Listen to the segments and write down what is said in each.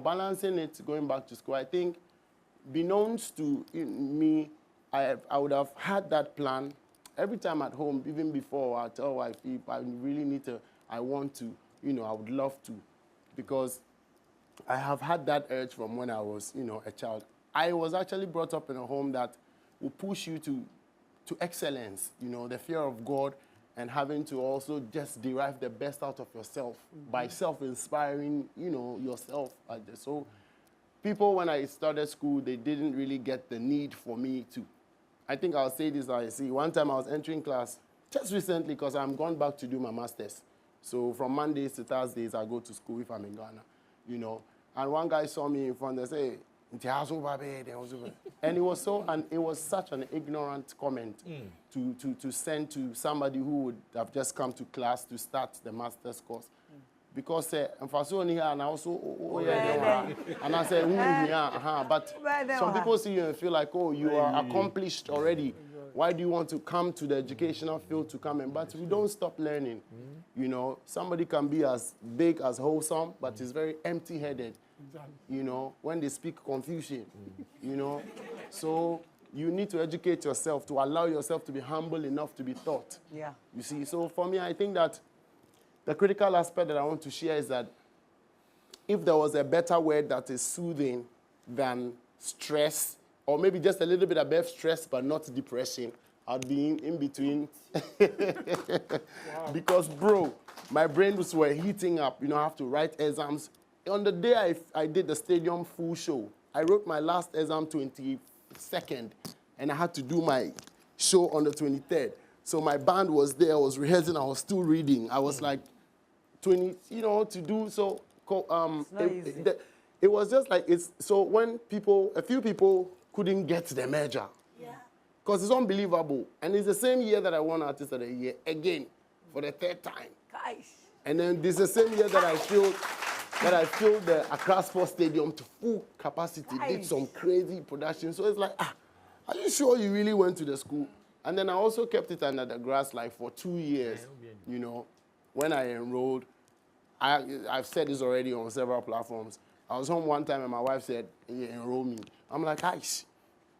balancing it, going back to school, I think, beknownst to me, I would have had that plan. Every time at home, even before, I tell wife, if I really need to, I want to, I would love to. Because I have had that urge from when I was, a child. I was actually brought up in a home that will push you to excellence, the fear of God, and having to also just derive the best out of yourself by self-inspiring, yourself. So people, when I started school, they didn't really get the need for me to. I think I'll say this, I see. One time I was entering class, just recently, because I'm going back to do my master's. So from Mondays to Thursdays, I go to school if I'm in Ghana, And one guy saw me in front and said, and it was such an ignorant comment to send to somebody who would have just come to class to start the master's course. Because and I also and I said, but some people see you and feel like, oh, you are accomplished already. Why do you want to come to the educational field to come in? But we don't stop learning. Somebody can be as big as wholesome, but is very empty-headed. When they speak confusion, So you need to educate yourself, to allow yourself to be humble enough to be taught. Yeah. You see, so for me, I think that the critical aspect that I want to share is that if there was a better word that is soothing than stress, or maybe just a little bit above stress but not depression, I'd be in between. Because, bro, my brains were heating up. I have to write exams. On the day I did the stadium full show, I wrote my last exam 22nd, and I had to do my show on the 23rd. So my band was there, I was rehearsing, I was still reading. I was like 20, to do so. It was just like, so when a few people couldn't get the major. Yeah. Because it's unbelievable. And it's the same year that I won Artist of the Year, again, for the 3rd time. Guys. And then this is the same year that I filled the Accra Sports Stadium to full capacity, did some crazy production. So it's like, are you sure you really went to the school? And then I also kept it under the grass like for 2 years, when I enrolled. I've said this already on several platforms. I was home one time and my wife said, hey, enroll me. I'm like, aish.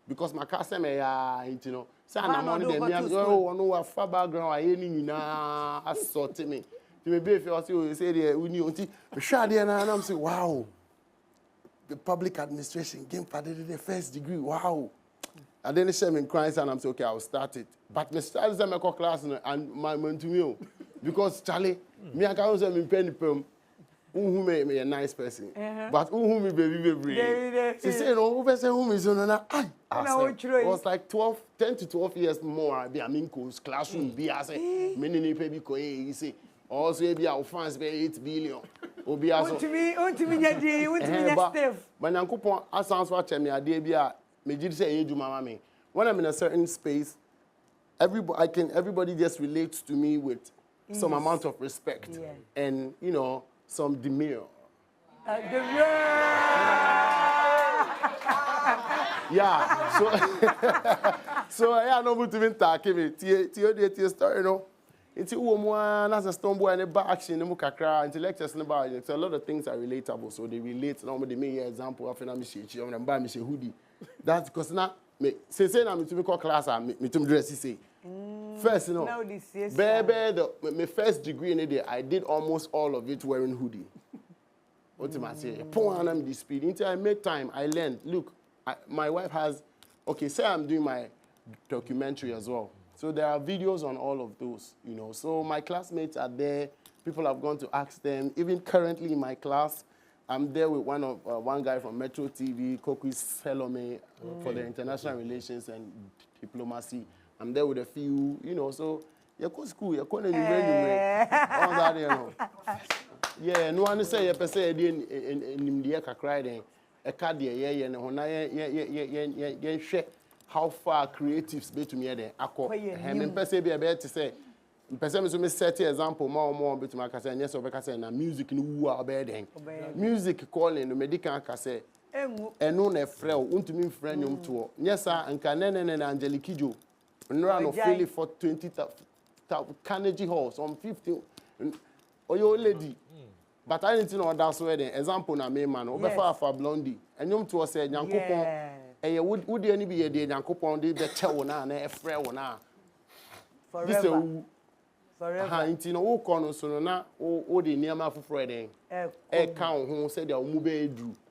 Because my customer, say I'm money, Onua far background, I ain't assaulted me. Maybe if you say and I'm saying, wow, the public administration came for the first degree, wow. And then they said me in Christ and I'm saying, okay, I'll start it. But me started my class and my man to me, because Charlie, me I can't say me penny perm. Who made me a nice person, but who me baby. She said, "No, who say who is on na?" It was like 10 to 12 years more. I be a minko's classroom. Be I say, many new baby ko you say. Also, be our fans be 8 billion. Obi aso. Want to me, Steve. But Nankupon, as sounds what me a day be a me did say you do mama me. When I'm in a certain space, everybody just relates to me with some amount of respect and some demure. So I know what to be talking about. Tie story, It's Onua, as a Stonebwoy and a back action, and Mukakra, intellectuals about it. A lot of things are relatable, so they relate. Normally, they make an example of an amici, and buy me a hoodie. That's because now, say I'm to make class, I'm to dress. Say first, baby, my first degree in it, I did almost all of it wearing hoodie. What am I saying? Point on the speed. Until I make time, I learned. Look, my wife has. Okay, say I'm doing my documentary as well. So there are videos on all of those, So my classmates are there. People have gone to ask them. Even currently in my class, I'm there with one guy from Metro TV, Kokwis Helome, for the international relations and diplomacy. I'm there with a few, So you go to school, you go to all that, Yeah, no one say you per se in the cry then. A card how far creatives be to me there. Ako, and person be able to say, person me set example more be to my case and yes over case na music no wu abeden. Music calling no medical case. Eno na frɛ untumi frɛ nyom to. Yes sir, nka nene na Angelique Jo. Nra no feel for 20 Carnegie Hall, some 50. Oyo lady. But I didn't know that's where the example na me man. Obefa for blondie. And you to say Nyankopon. Eh would any be a day Nyankopon dey the che wona na e frɛ wona. Forever. Forever. Ha inti no wo kono so no na wo de niam afoforo den. E ka ho say dia wo mu be edu.